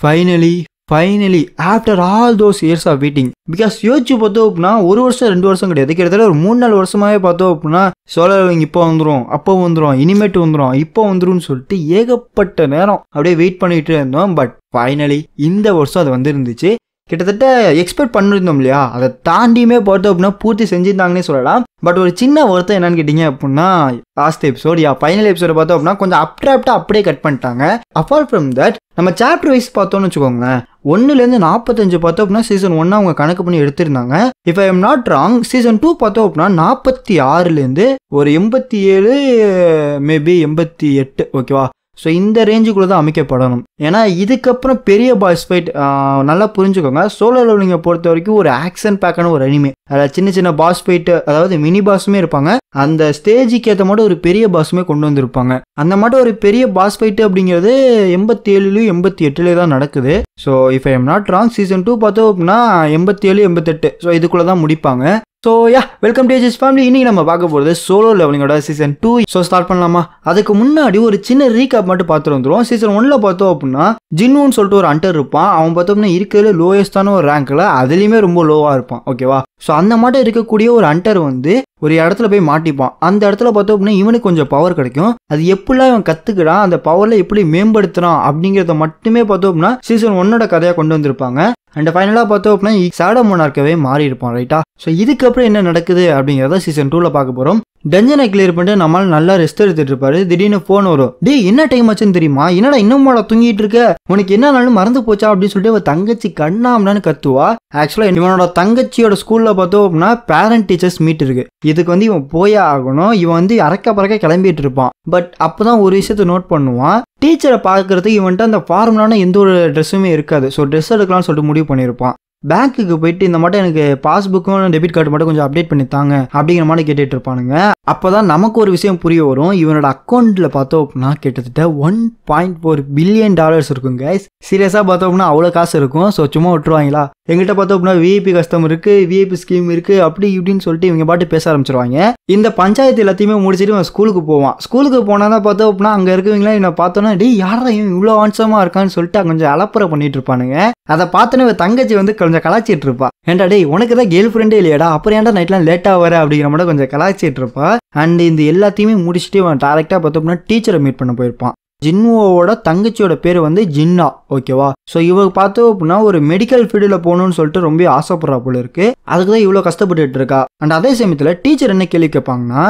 Finally after all those years of waiting. Because யோசிச்சு பார்த்தோம் அப்படின்னா 1 வருஷம் 2 வருஷம் கிடையாது, கிட்டத்தட்ட ஒரு 3-4 வருஷமாவே பார்த்தோம் அப்படின்னா சோலார் லெவலிங் இப்போ வந்துடும், அப்போ வந்துடும், இனிமேட்டு வந்துடும், இப்போ வந்துடும் சொல்லிட்டு ஏகப்பட்ட நேரம் அப்படியே வெயிட் பண்ணிட்டு இருந்தோம். பட் ஃபைனலி இந்த வருஷம் அது வந்து இருந்துச்சு. கிட்டத்தட்ட எக்ஸ்பெக்ட் பண்ணியிருந்தோம் இல்லையா, அதை தாண்டியுமே பார்த்தோம் அப்படின்னா பூர்த்தி செஞ்சுருந்தாங்கன்னே சொல்லலாம். பட் ஒரு சின்ன வருத்தம் என்னன்னு கேட்டிங்க அப்படின்னா லாஸ்ட் எபிசோட் ஃபைனல் எபிசோட பார்த்தோம் அப்படின்னா கொஞ்சம் அப்ட்ராப்டாக அப்படியே கட் பண்ணிட்டாங்க. அப்பார்ட் ஃப்ரம் தட் நம்ம சாப்டர் வைஸ் பார்த்தோம்னு வச்சுக்கோங்களேன், 1லேருந்து 45 பார்த்தோம் அப்படின்னா சீசன் 1 அவங்க கணக்கு பண்ணி எடுத்திருந்தாங்க. If I am not wrong season 2 பார்த்தோம் அப்படின்னா 46லேருந்து ஒரு 87 மேபி 88 ஓகேவா. ஸோ இந்த ரேஞ்சுக்குள்ளே தான் அமைக்கப்படணும். ஏன்னா இதுக்கப்புறம் பெரிய பாஸ் ஃபைட் நல்லா புரிஞ்சுக்கோங்க. சோலோ லெவலிங்கை பொறுத்த வரைக்கும் ஒரு ஆக்ஷன் பேக்கான ஒரு அனிமே, அதில் சின்ன சின்ன பாஸ் ஃபைட்டு, அதாவது மினி பாஸுமே இருப்பாங்க, அந்த ஸ்டேஜுக்கு ஏற்ற மட்டும் ஒரு பெரிய பாஸுமே கொண்டு வந்திருப்பாங்க. அந்த மட்டும் ஒரு பெரிய பாஸ் ஃபைட்டு அப்படிங்கிறது 87 88 தான் நடக்குது. So if I am not wrong season 2 பார்த்தோம் அப்படின்னா 87 88 ஸோ இதுக்குள்ளே தான் முடிப்பாங்க. So welcome to Ages family. இன்னைக்கு நம்ம பார்க்க போகிறது சோலோ லெவலிங்கோட சீசன் 2. ஸோ ஸ்டார்ட் பண்ணலாமா? அதுக்கு முன்னாடி ஒரு சின்ன ரீகாப் மட்டும் பார்த்துட்டு வந்துடும். சீசன் 1ல் பார்த்தோம் அப்படின்னா ஜின்னுன்னு சொல்லிட்டு ஒரு ஹண்டர் இருப்பான். அவன் பார்த்தோம்னா இருக்கிற லோயஸ்டான ஒரு ரேங்க்ல அதுலேயுமே ரொம்ப லோவாக இருப்பான் ஓகேவா. ஸோ அந்த மட்டும் இருக்கக்கூடிய ஒரு ஹண்டர் வந்து ஒரு இடத்துல போய் மாட்டிப்பான். அந்த இடத்துல பார்த்தோம் அப்படின்னா இவனுக்கு கொஞ்சம் பவர் கிடைக்கும். அது எப்படிலாம் இவன் கற்றுக்கிறான், அந்த பவரில் எப்படி மேம்படுத்துறான் அப்படிங்கிறத மட்டுமே பார்த்தோம் அப்படின்னா சீசன் 1ஓட கதையாக கொண்டு வந்திருப்பாங்க. அண்ட் ஃபைனலாக பார்த்தோம் அப்படின்னா ஷேடோ மோனார்க்காவே மாறி இருப்பான் ரைட்டா. ஸோ இதுக்கப்புறம் என்ன நடக்குது அப்படிங்கிறத சீசன் 2ல் பார்க்க போகிறோம். டஞ்சனை கிளியர் பண்ணிட்டு நம்மளால நல்லா ரெஸ்ட் எடுத்துட்டு இருப்பாரு. திடீர்னு ஃபோன் வரும். டேய் என்ன டைம் ஆச்சுன்னு தெரியுமா, என்னடா இன்னும் தூங்கிட்டு இருக்க, உனக்கு என்னன்னாலும் மறந்து போச்சா அப்படின்னு சொல்லிட்டு அவன் தங்கச்சி கண்ணாமனான்னு கத்துவா. ஆக்சுவலாக இவனோட தங்கச்சியோட ஸ்கூலில் பார்த்தோம் அப்படின்னா பேரண்ட் டீச்சர்ஸ் மீட் இருக்கு. இதுக்கு வந்து இவன் போயே ஆகணும். இவன் வந்து அறக்க பறக்க கிளம்பிட்டு இருப்பான். பட் அப்போதான் ஒரு விஷயத்த நோட் பண்ணுவான். டீச்சரை பார்க்கறதுக்கு இவன்ட்டு அந்த ஃபார்மலான எந்த ஒரு ட்ரெஸ்ஸுமே இருக்காது. ஸோ ட்ரெஸ் எடுக்கலாம்னு சொல்லிட்டு முடிவு பண்ணியிருப்பான். பேங்க்குக்கு போயிட்டு இந்த மட்டும் எனக்கு பாஸ்புக்கும் டெபிட் கார்டு மட்டும் கொஞ்சம் அப்டேட் பண்ணித்தாங்க அப்படிங்கிற மாதிரி கேட்டுட்டு இருப்பானுங்க. அப்போதான் நமக்கு ஒரு விஷயம் புரிய வரும். இவனோட அக்கௌண்ட்டில் பார்த்தோம் அப்படின்னா கிட்டத்தட்ட $1.4 பில்லியன் இருக்குங்க. சீரியஸாக பார்த்தோம் அப்படின்னா அவ்வளோ காசு இருக்கும். ஸோ சும்மா விட்டுருவாங்களா? எங்கிட்ட பார்த்தோம் அப்படின்னா விஐபி கஸ்டம் இருக்குது, விஐபி ஸ்கீம் இருக்குது, அப்படி இப்படின்னு சொல்லிட்டு இவங்க பாட்டு பேச ஆரம்பிச்சிருவாங்க. இந்த பஞ்சாயத்து எல்லாத்தையுமே முடிச்சுட்டு இவன் ஸ்கூலுக்கு போவான். ஸ்கூலுக்கு போனால் தான் பார்த்தோம் அப்படின்னா அங்கே இருக்கவங்களாம் இவனை பார்த்தோன்னா டேய் யாரா இவன் இவ்வளோ வான்சமாக இருக்கான்னு சொல்லிட்டு கொஞ்சம் அலப்பறை பண்ணிட்டு இருப்பானுங்க. அதை பார்த்தோன்னே தங்கச்சி வந்து கொஞ்சம் கலாச்சிட்டு இருப்பா. ஏன்டா டேய் உனக்கு தான் கேர்ள் ஃப்ரெண்டே இல்லையாடா, அப்புறம் ஏன்டா நைட்லாம் லேட்டாக வர அப்படிங்கிற மட்டும் கொஞ்சம் கலாச்சிட்டு இருப்பா. அண்ட் இந்த எல்லாத்தையுமே முடிச்சுட்டு அவன் டேரெக்டாக பார்த்தோம்னா டீச்சரை மீட் பண்ண போயிருப்பான். ஜின்னுவோட தங்கச்சியோட பேர் வந்து ஜின்னா ஓகேவா. ஸோ இவங்க பார்த்தோம் அப்படின்னா ஒரு மெடிக்கல் ஃபீல்டில் போகணும்னு சொல்லிட்டு ரொம்ப ஆசைப்படுறா போல இருக்கு. அதுக்கு தான் இவ்வளோ கஷ்டப்பட்டுட்டு இருக்கா. அண்ட் அதே சமயத்தில் டீச்சர் என்ன கேள்வி கேட்பாங்கன்னா,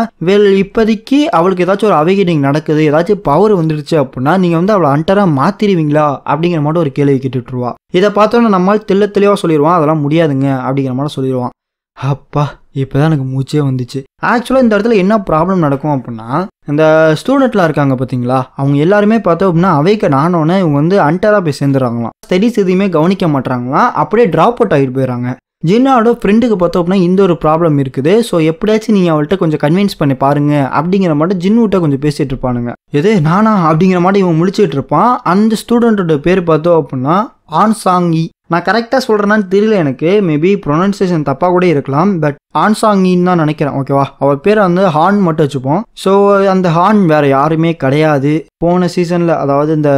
இப்போதைக்கு அவளுக்கு ஏதாச்சும் ஒரு அவேகனிங் நடக்குது, ஏதாச்சும் பவர் வந்துடுச்சு அப்படின்னா நீங்கள் வந்து அவளை அண்டராக மாற்றிடுவீங்களா அப்படிங்கிற மட்டும் ஒரு கேள்வி கேட்டுட்ருவா. இதை பார்த்தோன்னா நம்மளால் தெளிவாக சொல்லிடுவான் அதெல்லாம் முடியாதுங்க அப்படிங்கிற மாதிரி சொல்லிடுவான். அப்பா இப்போதான் எனக்கு மூச்சே வந்துச்சு. ஆக்சுவலாக இந்த இடத்துல என்ன ப்ராப்ளம் நடக்கும் அப்படின்னா, இந்த ஸ்டூடெண்ட்லாம் இருக்காங்க பார்த்தீங்களா, அவங்க எல்லாருமே பார்த்தோம் அப்படின்னா அவைக்கன் ஆனோன்னே இவங்க வந்து அண்டராக போய் சேர்ந்துடுறாங்களாம். ஸ்டடீஸ் எதுவுமே கவனிக்க மாட்டாங்களாம், அப்படியே ட்ராப் அவுட் ஆகிட்டு போயிடறாங்க. ஜின்னாவோட ஃப்ரெண்டுக்கு பார்த்தோம் அப்படின்னா இந்த ஒரு ப்ராப்ளம் இருக்குது. ஸோ எப்படியாச்சும் நீங்கள் அவள்கிட்ட கொஞ்சம் கன்வின்ஸ் பண்ணி பாருங்க அப்படிங்கிற மாதிரி ஜின்னுகிட்ட கொஞ்சம் பேசிகிட்டு இருப்பானுங்க. எது நானா அப்படிங்கிற மாதிரி இவன் முழிச்சிட்டு இருப்பான். அந்த ஸ்டூடெண்ட்டோட பேர் பார்த்தோம் அப்படின்னா ஆன்சாங்கி. நான் கரெக்டாக சொல்கிறேன்னான்னு தெரியல எனக்கு, மேபி ப்ரொனன்சியேஷன் தப்பாக கூட இருக்கலாம். பட் ஆன்சாங்கின்னு தான் நினைக்கிறேன் ஓகேவா. அவள் பேரை வந்து ஹான் மட்டும் வச்சுப்போம். ஸோ அந்த ஹான் வேறு யாருமே கிடையாது. போன சீசனில் அதாவது இந்த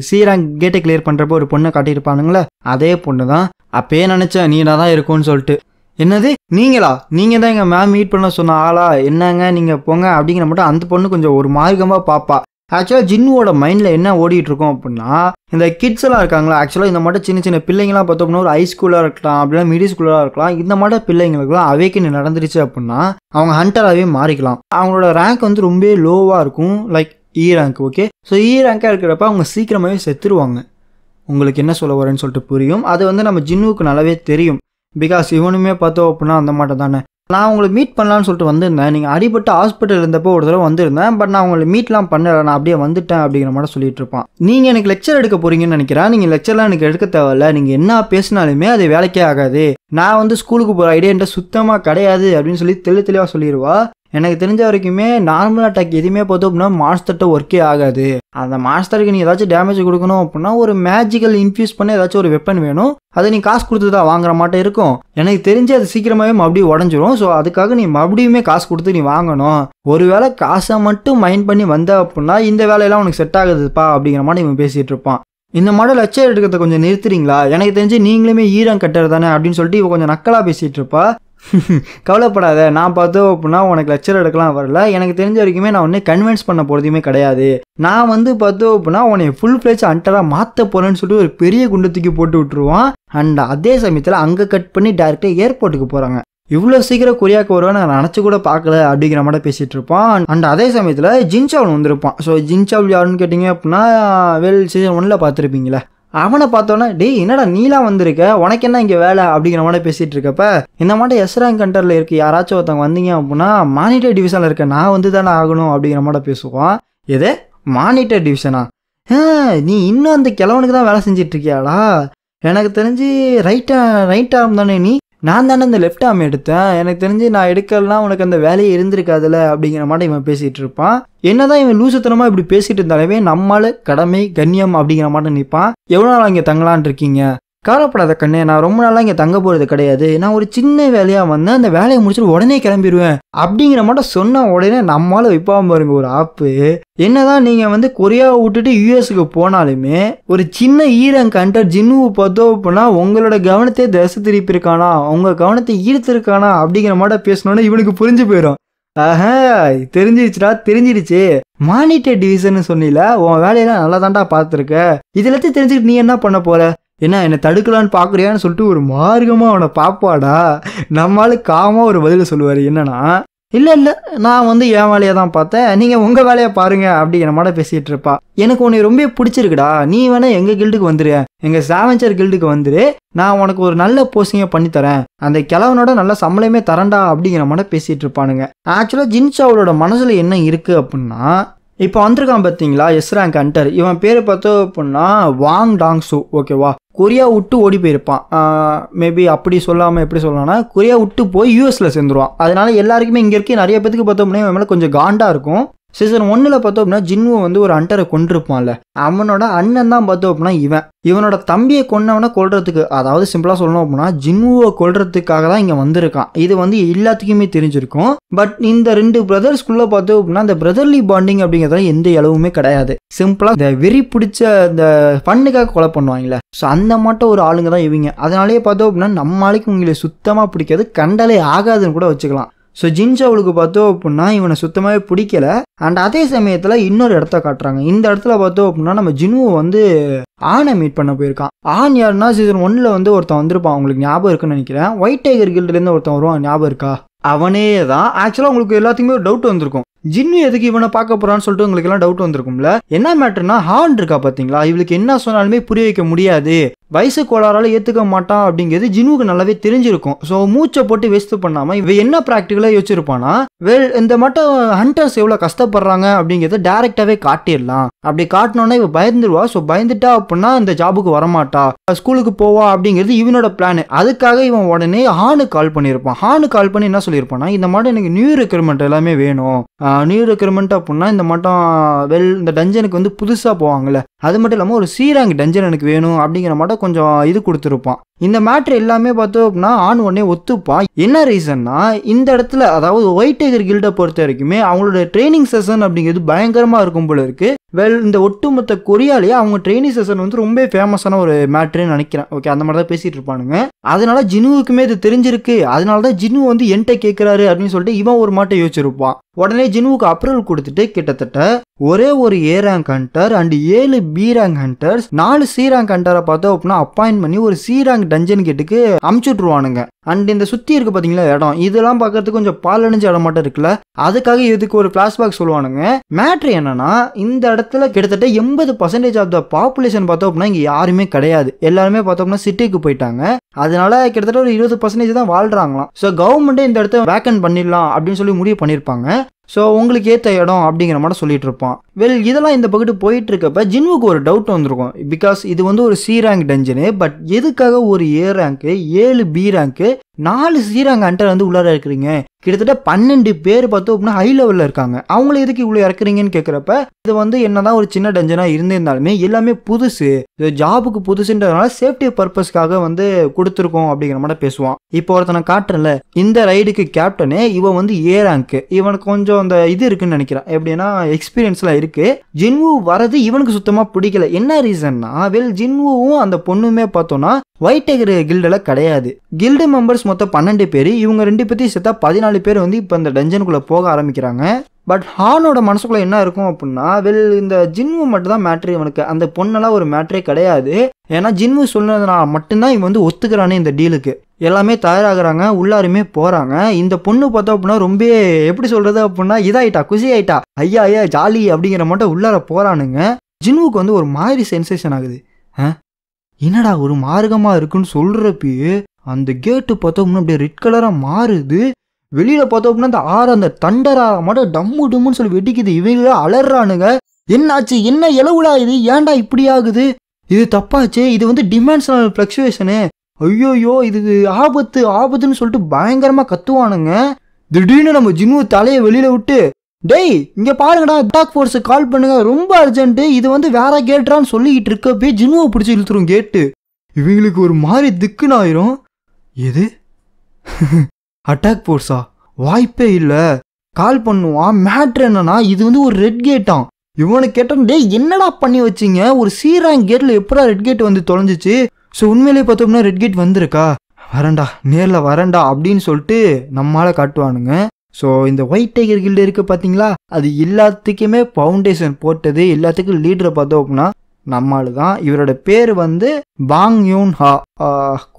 சி ரேங்க் கேட்டை கிளியர் பண்ணுறப்போ ஒரு பொண்ணை காட்டியிருப்பானுங்களே, அதே பொண்ணு தான். அப்பயே நினச்சேன் நீனா தான் இருக்கும்னு சொல்லிட்டு. என்னது நீங்களா, நீங்கள் தான் எங்கள் மேம் மீட் பண்ண சொன்ன ஆளா, என்னங்க நீங்கள் போங்க அப்படிங்கிற மட்டும் அந்த பொண்ணு கொஞ்சம் ஒரு மார்க்கமாக பார்ப்பா. ஆக்சுவலாக ஜின்னுவோட மைண்டில் என்ன ஓடிட்டு இருக்கோம் அப்படின்னா, இந்த கிட்ஸ் எல்லாம் இருக்காங்களா, ஆக்சுவலாக இந்த மட்டும் சின்ன சின்ன பிள்ளைங்களாம் பார்த்தோம் அப்படின்னா ஒரு ஹை ஸ்கூலாக இருக்கலாம், அப்படின்னா மிடில் ஸ்கூலாக இருக்கலாம். இந்த மட்டும் பிள்ளைங்களுக்குலாம் அவேக்கன் நடந்துருச்சு அப்படின்னா அவங்க ஹண்டராகவே மாறிக்கலாம். அவங்களோட ரேங்க் வந்து ரொம்ப லோவாக இருக்கும், லைக் இ ரேங்க் ஓகே. ஸோ இ ரேங்காக இருக்கிறப்ப அவங்க சீக்கிரமாகவே செத்துருவாங்க. உங்களுக்கு என்ன சொல்ல வரேன்னு சொல்லிட்டு புரியும். அது வந்து நம்ம ஜின்னுவுக்கு நல்லாவே தெரியும். பிகாஸ் இவனுமே பார்த்தோம் அப்படின்னா அந்த மாட்டம் தானே. நான் உங்களை மீட் பண்ணலான்னு சொல்லிட்டு வந்திருந்தேன். நீங்கள் அடிபட்டு ஹாஸ்பிட்டல் இருந்தப்போ ஒரு தடவை வந்திருந்தேன். பட் நான் உங்களை மீட்லாம் பண்ணலை, நான் அப்படியே வந்துட்டேன் அப்படிங்கிற மாதிரி சொல்லிட்டு இருப்பான். நீங்கள் எனக்கு லெக்சர் எடுக்க போறீங்கன்னு நினைக்கிறேன். நீங்கள் லெக்சர்லாம் எனக்கு எடுக்க தேவையில்ல. நீங்கள் என்ன பேசினாலுமே அது வேலைக்கே ஆகாது. நான் வந்து ஸ்கூலுக்கு போகிற ஐடியா என்கிட்ட சுத்தமாக கிடையாது அப்படின்னு சொல்லி தெளிவாக சொல்லிடுவா. எனக்கு தெரிஞ்ச வரைக்குமே நார்மல் அட்டாக் எதுவுமே பார்த்தோம் அப்படின்னா மாஸ்டர்கிட்ட ஒர்க்கே ஆகாது. அந்த மாஸ்டருக்கு நீ ஏதாச்சும் டேமேஜ் கொடுக்கணும் அப்படின்னா ஒரு மேஜிக்கல் இன்ஃபியூஸ் பண்ண ஏதாச்சும் ஒரு வெப்பன் வேணும். அதை நீ காசு கொடுத்து தான் வாங்குற மாட்டே இருக்கும். எனக்கு தெரிஞ்சு அது சீக்கிரமாகவே மறுபடியும் உடஞ்சிரும். ஸோ அதுக்காக நீ மறுபடியுமே காசு கொடுத்து நீ வாங்கணும். ஒருவேளை காசை மட்டும் மைண்ட் பண்ணி வந்த அப்படின்னா இந்த வேலையெல்லாம் உனக்கு செட் ஆகுதுப்பா அப்படிங்கிற மாதிரி இவன் பேசிகிட்டு இருப்பான். இந்த மாடல் லெக்சர் எடுக்கிறத கொஞ்சம் நிறுத்துறீங்களா, எனக்கு தெரிஞ்சு நீங்களுமே ஈரம் கட்டர் தானே அப்படின்னு சொல்லிட்டு இவ கொஞ்சம் நக்கலாக பேசிகிட்டு இருப்பா. கவலைப்படாத, நான் பார்த்தோம் அப்படின்னா உனக்கு லெக்சர் எடுக்கலாம் வரல, எனக்கு தெரிஞ்ச வரைக்குமே நான் ஒன்று கன்வின்ஸ் பண்ண போகிறதுமே கிடையாது, நான் வந்து பார்த்தோம் அப்படின்னா உன்னை ஃபுல் ஃப்ளெஜ் அண்டராக மாற்ற போகிறேன்னு சொல்லிட்டு ஒரு பெரிய குண்டை தூக்கி போட்டு விட்டுருவான். அண்ட் அதே சமயத்தில் அங்கே கட் பண்ணி டேரெக்டாக ஏர்போர்ட்டுக்கு போகிறாங்க. இவ்வளோ சீக்கிரம் கொரியாவுக்கு வருவேன் நான் நினச்சி கூட பார்க்கல அப்படிங்கிற மாதிரி பேசிகிட்டு இருப்பான். அண்ட் அதே சமயத்தில் ஜின்சாவன் வந்திருப்பான். ஸோ ஜின்சாவ் யாருன்னு கேட்டிங்க அப்படின்னா சீசன் 1 பார்த்துருப்பீங்களே, அவனை பார்த்தோன்னா டேய் என்னடா நீலாம் வந்திருக்க, உனக்கு என்ன இங்கே வேலை அப்படிங்கிற மாதிரி பேசிகிட்டு இருக்கப்ப இந்த மாதிரி எஸ் ரேங்க் கண்டரில் இருக்க யாராச்சும் ஒருத்தவங்க வந்தீங்க அப்படின்னா மானிட்டர் டிவிஷனில் இருக்க நான் வந்து தானே ஆகணும் அப்படிங்கிற மாதிரி பேசுவான். எதே மானிட்டர் டிவிஷனா, நீ இன்னும் அந்த கிழவனுக்கு தான் வேலை செஞ்சிட்டு இருக்கியாடா, எனக்கு தெரிஞ்சு ரைட் ஆர்ம் தானே நீ, நான் தானே இந்த லெஃப்ட் ஆர்ம் எடுத்தேன், எனக்கு தெரிஞ்சு நான் எடுக்கலாம் உனக்கு அந்த வேலையே இருந்திருக்காதுல அப்படிங்கிற மாதிரி இவன் பேசிகிட்டு இருப்பான். என்னதான் இவன் லூசுத்தனமாக இப்படி பேசிட்டு இருந்தாலுமே நம்மளால கடமை கண்ணியம் அப்படிங்கிற மாதிரி நிற்பான். எவ்வளோ நாள் இங்கே தங்கலான் இருக்கீங்க, கவலைப்படாத கண்ணே, நான் ரொம்ப நாளாக இங்கே தங்க போகிறது கிடையாது, நான் ஒரு சின்ன வேலையாக வந்தேன், அந்த வேலையை முடிச்சுட்டு உடனே கிளம்பிடுவேன் அப்படிங்கிற மட்டும் சொன்ன உடனே நம்மளால வைப்பாம பாருங்க ஒரு ஆப்பு. என்னதான் நீங்கள் வந்து கொரியாவை விட்டுட்டு யூஎஸ்க்கு போனாலுமே ஒரு சின்ன ஈரன் கண்டர் ஜின்னுவை பார்த்தோம் அப்படின்னா உங்களோட கவனத்தை திசை திருப்பியிருக்கானா, உங்கள் கவனத்தை ஈர்த்திருக்கானா அப்படிங்கிற மாதிரி பேசணுன்னா இவனுக்கு புரிஞ்சு போயிடும். தெரிஞ்சிருச்சு மானிட்டர் டிவிஷன் சொன்னில, உன் வேலையெல்லாம் நல்லா தாண்டா பார்த்துருக்க, இதெல்லாத்தையும் தெரிஞ்சுக்கிட்டு நீ என்ன பண்ண போற, என்னை தடுக்கலான்னு பார்க்குறியான்னு சொல்லிட்டு ஒரு மார்க்கமாக அவனை பார்ப்பாடா. நம்மளால காமாக ஒரு பதில் சொல்லுவார், என்னன்னா இல்லை நான் வந்து என் வேலையை தான் பார்த்தேன், நீங்கள் உங்கள் வேலையை பாருங்க அப்படிங்கிற மாதிரி பேசிகிட்டு இருப்பா. எனக்கு உன்னை ரொம்ப பிடிச்சிருக்குடா, நீ வேணா எங்கள் கில்டுக்கு வந்துரு, எங்கள் சாவெஞ்சர் கில்டுக்கு வந்துரு, நான் உனக்கு ஒரு நல்ல போஸ்டிங்கை பண்ணித்தரேன், அந்த கிழவனோட நல்ல சம்பளமே தரண்டா அப்படிங்கிற மாதிரி பேசிகிட்டு இருப்பானுங்க. ஆக்சுவலாக ஜின்சாவோட மனசில் என்ன இருக்குது அப்படின்னா, இப்போ வந்திருக்கான் பார்த்தீங்களா எஸ் ரேங்க் ஹண்டர், இவன் பேர் பார்த்தோம் அப்படின்னா வாங் டாங் சூ, ஓகேவா, கொரியா விட்டு ஓடி போயிருப்பான். மேபி அப்படி சொல்லாமல் எப்படி சொல்லலாம்னா கொரியா விட்டு போய் யூஎஸில் சேர்ந்துருவான். அதனால எல்லாருக்குமே இங்கே இருக்க நிறைய பேத்துக்கு பார்த்தோம்னா இவன் மேலே கொஞ்சம் காண்டாக இருக்கும். சீசன் 1 பார்த்தோம் அப்படின்னா ஜின்வு வந்து ஒரு ஹண்டரை கொண்டிருப்பான்ல, அவனோட அண்ணன் தான் பார்த்தோம் அப்படின்னா இவனோட தம்பியை கொன்னவனை கொல்றதுக்கு, அதாவது சிம்பிளாக சொல்லணும் அப்படின்னா ஜின்வுவை கொல்றதுக்காக தான் இங்கே வந்திருக்கான். இது வந்து எல்லாத்துக்குமே தெரிஞ்சிருக்கும். பட் இந்த 2 பிரதர்ஸ்குள்ளே பார்த்தோம் அப்படின்னா இந்த பிரதர்லி பாண்டிங் அப்படிங்கிறதுல எந்த அளவுமே கிடையாது. சிம்பிளாக இந்த வெறி பிடிச்ச இந்த ஃபண்ணுக்காக கொலை பண்ணுவாங்களே, ஸோ அந்த மட்டும் ஒரு ஆளுங்க தான் இவங்க. அதனாலேயே பார்த்தோம் அப்படின்னா நம்ம ஆளுக்கு உங்களை சுத்தமாக பிடிக்காது, கண்டலே ஆகாதுன்னு கூட வச்சுக்கலாம். ஸோ ஜின்சாவுக்கு பார்த்தோம் அப்படின்னா இவனை சுத்தமாகவே பிடிக்கல. அண்ட் அதே சமயத்தில் இன்னொரு இடத்த காட்டுறாங்க. இந்த இடத்துல பார்த்தோம் அப்படின்னா நம்ம ஜின்னுவை வந்து ஆனை மீட் பண்ண போயிருக்கான். ஆன் யாருன்னா சீசன் 1 வந்து ஒருத்தன் வந்திருப்பான், உங்களுக்கு ஞாபகம் இருக்குன்னு நினைக்கிறேன். ஒயிட் டைகர் கில்டுலேருந்து ஒருத்தன் வருவான், ஞாபகம் இருக்கா? அவனே தான். ஆக்சுவலாக உங்களுக்கு எல்லாத்துக்குமே ஒரு டவுட் வந்திருக்கும், ஜின்னு எதுக்கு இவனை பார்க்க போறான்னு சொல்லிட்டு உங்களுக்கு எல்லாம் டவுட் வந்திருக்கும்ல. என்ன மேட்டர்னா ஹார்ன் இருக்கா பார்த்தீங்களா, இவளுக்கு என்ன சொன்னாலுமே புரிய வைக்க முடியாது, வயசு கோளாறால ஏற்றுக்க மாட்டான் அப்படிங்கிறது ஜின்னுக்கு நல்லாவே தெரிஞ்சிருக்கும். ஸோ மூச்சை போட்டு வேஸ்ட் பண்ணாமல் இவ என்ன ப்ராக்டிக்கலாக யோசிச்சிருப்பானா, இந்த மட்டும் ஹண்டர்ஸ் எவ்வளோ கஷ்டப்படுறாங்க அப்படிங்கிறத டேரெக்டாகவே காட்டிடலாம், அப்படி காட்டினோன்னா இவ பயந்துருவா. ஸோ பயந்துட்டா அப்படின்னா இந்த ஜாபுக்கு வரமாட்டா, ஸ்கூலுக்கு போவா அப்படிங்கிறது இவனோட பிளான். அதுக்காக இவன் உடனே ஹானுக்கு கால் பண்ணியிருப்பான். ஹானுக்கு கால் பண்ணி என்ன சொல்லியிருப்பானா, இந்த மாதிரி எனக்கு நியூ ரெக்ரூட்மெண்ட் எல்லாமே வேணும், நியூ ரெக்ரூட்மெண்ட் அப்படின்னா இந்த மட்டும் இந்த டஞ்சனுக்கு வந்து புதுசாக போவாங்கல்ல, அது மட்டும் இல்லாமல் ஒரு சீராங் டஞ்சன் எனக்கு வேணும் அப்படிங்கிற மட்டும் கொஞ்சம் இது கொடுத்துருப்பான். இந்த மேட்ரு எல்லாமே பார்த்தோம் அப்படின்னா ஆன் உடனே ஒத்துப்பான். என்ன ரீசன்னா இந்த இடத்துல அதாவது ஒயிட் டைகர் கில்டை பொறுத்த வரைக்குமே அவங்களோட ட்ரைனிங் செஷன் அப்படிங்கிறது பயங்கரமாக இருக்கும் போல இருக்கு. இந்த ஒட்டுமொத்த கொரியாலேயே அவங்க ட்ரைனிங் செஷன் வந்து ரொம்ப ஃபேமஸான ஒரு மேட்ருன்னு நினைக்கிறேன். ஓகே, அந்த மாதிரி தான் பேசிட்டு இருப்பானுங்க. அதனால ஜினுவுக்குமே இது தெரிஞ்சிருக்கு, அதனால தான் ஜினு வந்து என்கிட்ட கேட்குறாரு அப்படின்னு சொல்லிட்டு இவன் ஒரு மாட்டை யோசிச்சிருப்பான். உடனே ஜினுவுக்கு அப்ரூவல் கொடுத்துட்டு கிட்டத்தட்ட ஒரே ஒரு A rank hunter and 7 B rank hunters 4 C rank ஹண்டரை பார்த்தோம் அப்படின்னா அப்பாயின்ட் பண்ணி ஒரு சி ரேங்க் டஞ்சன் கேட்டுக்கு அமுச்சுட்ருவானுங்க. அண்ட் இந்த சுற்றி இருக்கு பார்த்தீங்களா இடம், இதெல்லாம் பார்க்கறதுக்கு கொஞ்சம் பாலடைஞ்ச இடம் மட்டும் இருக்குல்ல, அதுக்காக இதுக்கு ஒரு ஃபிளாஷ்பேக் சொல்லுவானுங்க. மேட்ரு என்னன்னா இந்த இடத்துல கிட்டத்தட்ட 80% ஆஃப் த பாப்புலேஷன் பார்த்தோம் அப்படின்னா இங்கே யாருமே கிடையாது, எல்லாருமே பார்த்தோம்னா சிட்டிக்கு போயிட்டாங்க. அதனால கிட்டத்தட்ட ஒரு 20% தான் வாழ்றாங்களாம். ஸோ கவர்மெண்ட்டே இந்த இடத்த வேக்கன்ட் பண்ணிடலாம் அப்படின்னு சொல்லி முடிவு பண்ணியிருப்பாங்க. ஸோ உங்களுக்கு ஏற்ற இடம் அப்படிங்கிற மாதிரி சொல்லிட்டு இருப்பான். இதெல்லாம் இந்த பக்கத்து போயிட்டு இருக்கப்ப ஜின்வுக்கு ஒரு டவுட் வந்திருக்கும். பிகாஸ் இது வந்து ஒரு சி ரேங்க் டஞ்சனு, பட் எதுக்காக ஒரு ஏ ரேங்க்கு 7 பி ரேங்க்கு 4 சி ரேங்க் ஹண்டர் வந்து உள்ளார இருக்கிறீங்க, கிட்டத்தட்ட 12 பேர் பார்த்தோம் அப்படின்னா ஹை லெவலில் இருக்காங்க. அவங்கள எதுக்கு இவ்வளோ இறக்குறீங்கன்னு கேட்குறப்ப இது வந்து என்னதான் ஒரு சின்ன டஞ்சனாக இருந்திருந்தாலுமே எல்லாமே புதுசு, ஜாபுக்கு புதுசுன்றதுனால சேஃப்டி பர்பஸ்க்காக வந்து கொடுத்துருக்கோம் அப்படிங்கிற மாதிரி பேசுவான். இப்போ ஒருத்தனை காட்டுறல இந்த ரைடுக்கு கேப்டனு, இவன் வந்து ஏ ரேங்க், இவனுக்கு கொஞ்சம் அந்த இது இருக்குன்னு நினைக்கிறேன், எப்படின்னா எக்ஸ்பீரியன்ஸ்லாம் இருக்கு. ஜின்வு வரது இவனுக்கு சுத்தமாக பிடிக்கல. என்ன ரீசன்னா ஜின்வுவும் அந்த பொண்ணுமே பார்த்தோன்னா ஒயிட் டைகர் கில்டில் கிடையாது. கில்டு மெம்பர்ஸ் மொத்தம் 12 பேர், இவங்க 2 பற்றி சேர்த்தா 14 பேர் வந்து இப்போ இந்த டஞ்சனுக்குள்ளே போக ஆரம்பிக்கிறாங்க. பட் ஹானோட மனசுக்குள்ளே என்ன இருக்கும் அப்படின்னா இந்த ஜின்வு மட்டும் தான் மேட்ரு, இவனுக்கு அந்த பொண்ணெல்லாம் ஒரு மேட்ரே கிடையாது. ஏன்னா ஜின்வு சொன்னதுனால மட்டும்தான் இவன் வந்து ஒத்துக்கிறானே இந்த டீலுக்கு. எல்லாமே தயாராகிறாங்க, உள்ளாருமே போகிறாங்க. இந்த பொண்ணு பார்த்தோம் அப்படின்னா ரொம்ப எப்படி சொல்கிறது அப்படின்னா இதாயிட்டா, குசி ஆயிட்டா, ஐயா ஐயா ஜாலி அப்படிங்கிற மட்டும் உள்ளார போகிறானுங்க. ஜின்வுக்கு வந்து ஒரு மாதிரி சென்சேஷன் ஆகுது. என்னடா ஒரு மார்க்கமாக இருக்குன்னு சொல்கிறப்பயே அந்த கேட்டு பார்த்தோம்னா அப்படியே ரெட் கலராக மாறுது. வெளியில் பார்த்தோம் அப்படின்னா அந்த அந்த தண்டரா மட்டும் டம்மு டம்முன்னு சொல்லி வெடிக்குது. இவங்களே அலறானுங்க. என்னாச்சு, என்ன இளவுடா இது, ஏன்டா இப்படி ஆகுது, இது தப்பாச்சு, இது வந்து டிமென்ஷனல் ஃப்ளக்சுவேஷனு, ஐயோயோ இது ஆபத்து ஆபத்துன்னு சொல்லிட்டு பயங்கரமாக கத்துவானுங்க. திடீர்னு நம்ம ஜின்வு தலையை வெளியில் விட்டு டேய் இங்க பாருங்கடா அட்டாக் ஃபோர்ஸ் கால் பண்ணுங்க, ரொம்ப அர்ஜென்ட்டு, இது வந்து வேற கேட்றான்னு சொல்லிக்கிட்டு இருக்கப்பே ஜின்னுவை பிடிச்சி இழுத்துரும் கேட்டு. இவங்களுக்கு ஒரு மாதிரி திக்குன்னு ஆயிரும். எது அட்டாக் ஃபோர்ஸா, வாய்ப்பே இல்லை, கால் பண்ணுவான். மேட்ரு என்னன்னா இது வந்து ஒரு ரெட் கேட்டான். இவனுக்கு கேட்டான் டேய் என்னடா பண்ணி வச்சிங்க, ஒரு சி ரேங்க் கேட்டில் எப்படா ரெட் கேட் வந்து தொலைஞ்சிச்சு. ஸோ உண்மையிலே பார்த்தோம்னா ரெட் கேட் வந்திருக்கா, வரேன்டா நேரில் வரேன்டா அப்படின்னு சொல்லிட்டு நம்மளால காட்டுவானுங்க. ஸோ இந்த ஒயிட் டைகர் கில்டு இருக்குது பார்த்தீங்களா, அது எல்லாத்துக்குமே ஃபவுண்டேஷன் போட்டது, எல்லாத்துக்கும் லீடரை பார்த்தோம் அப்படின்னா நம்மால் தான். இவரோட பேர் வந்து பாங் யூன் ஹா.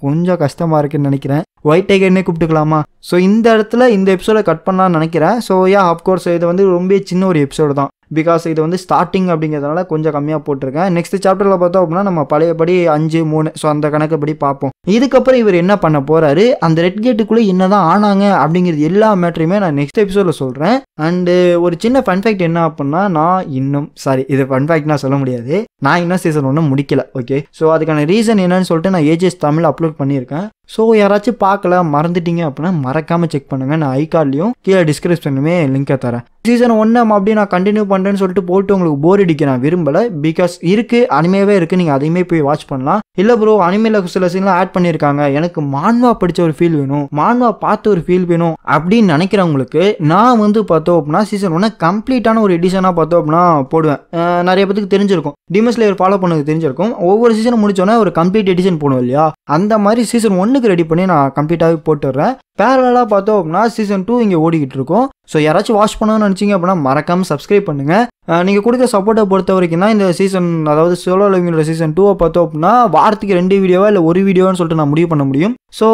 கொஞ்சம் கஷ்டமாக இருக்குன்னு நினைக்கிறேன், ஒயிட் டைகர்னே கூப்பிட்டுக்கலாமா. ஸோ இந்த இடத்துல இந்த எபிசோடை கட் பண்ணலான்னு நினைக்கிறேன். ஸோ அஃப்கோர்ஸ் இது வந்து ரொம்ப சின்ன ஒரு எபிசோடு தான், பிகாஸ் இது வந்து ஸ்டார்டிங் அப்படிங்கிறதுனால கொஞ்சம் கம்மியாக போட்டிருக்கேன். நெக்ஸ்ட் சாப்டரில் பார்த்தோம் அப்படின்னா நம்ம பழையபடி 5-3 ஸோ அந்த கணக்குப்படி பார்ப்போம். இதுக்கப்புறம் இவர் என்ன பண்ண போகிறாரு, அந்த ரெட் கேட்டுக்குள்ளே என்ன தான் ஆனாங்க அப்படிங்கிறது எல்லா மேட்டரையுமே நான் நெக்ஸ்ட் எபிசோடில் சொல்கிறேன். அண்டு ஒரு சின்ன ஃபன் ஃபேக்ட் என்ன அப்படின்னா, நான் இன்னும் இது ஃபன் ஃபேக்ட் நான் சொல்ல முடியாது, நான் இன்னும் சீசன் 1 முடிக்கல. ஓகே, ஸோ அதுக்கான ரீசன் என்னன்னு சொல்லிட்டு நான் ஏஜிஎஸ் தமிழ் அப்லோட் பண்ணியிருக்கேன். ஸோ யாராச்சும் பார்க்கல மறந்துட்டீங்க அப்படின்னா மறக்காமல் செக் பண்ணுங்கள். நான் ஐகார்ட்லையும் கீழே டிஸ்கிரிப்ஷனுமே லிங்கை தரேன். சீசன் 1 அப்படியே நான் கண்டினியூ பண்ணுறேன்னு சொல்லிட்டு போட்டு உங்களுக்கு போர் அடிக்க நான் விரும்பலை. பிகாஸ் இருக்குது, அனிமேவே இருக்குது, நீங்கள் அதையுமே போய் வாட்ச் பண்ணலாம். இல்லை ப்ரோ அனிமேல சில சீன்லாம் ஆட் பண்ணியிருக்காங்க, எனக்கு மான்வா படித்த ஒரு ஃபீல் வேணும், மான்வா பார்த்த ஒரு ஃபீல் வேணும் அப்படின்னு நினைக்கிறவங்களுக்கு நான் வந்து பார்த்தோம் அப்படின்னா சீசன் 1 கம்ப்ளீட்டான ஒரு எடிஷனாக பார்த்தோம் அப்படின்னா போடுவேன். நிறைய பேருக்கு தெரிஞ்சிருக்கும், டிமன் ஸ்லேயர் ஃபாலோ பண்ணது தெரிஞ்சிருக்கும். ஒவ்வொரு சீசன் முடிச்சோன்னே ஒரு கம்ப்ளீட் எடிஷன் போடுவோம் இல்லையா, அந்த மாதிரி சீசன் 1க்கு ரெடி பண்ணி நான் கம்ப்ளீட்டாகவே போட்டுடுறேன். பேரலாக பார்த்தோம் அப்படின்னா சீசன் 2 இங்கே ஓடிக்கிட்டு இருக்கும். ஸோ யாராச்சும் வாட்ச் பண்ணணும்னு நினச்சிங்க அப்படின்னா மறக்காமல் சப்ஸ்கிரைப் பண்ணுங்கள். நீங்கள் கொடுக்குற சப்போர்ட்டை பொறுத்த வரைக்கும் தான் இந்த சீசன், அதாவது சோலோ லெவலிங்கோட சீசன் 2 பார்த்தோம் அப்படின்னா வாரத்துக்கு 2 வீடியோவா இல்லை 1 வீடியோன்னு சொல்லிட்டு நான் முடிவு பண்ண முடியும். So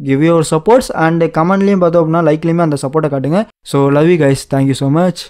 give your supports and கமெண்ட்லேயும் பார்த்தோம் அப்படின்னா லைக்லேயுமே அந்த சப்போர்ட்டை காட்டுங்க. So love you guys, thank you so much.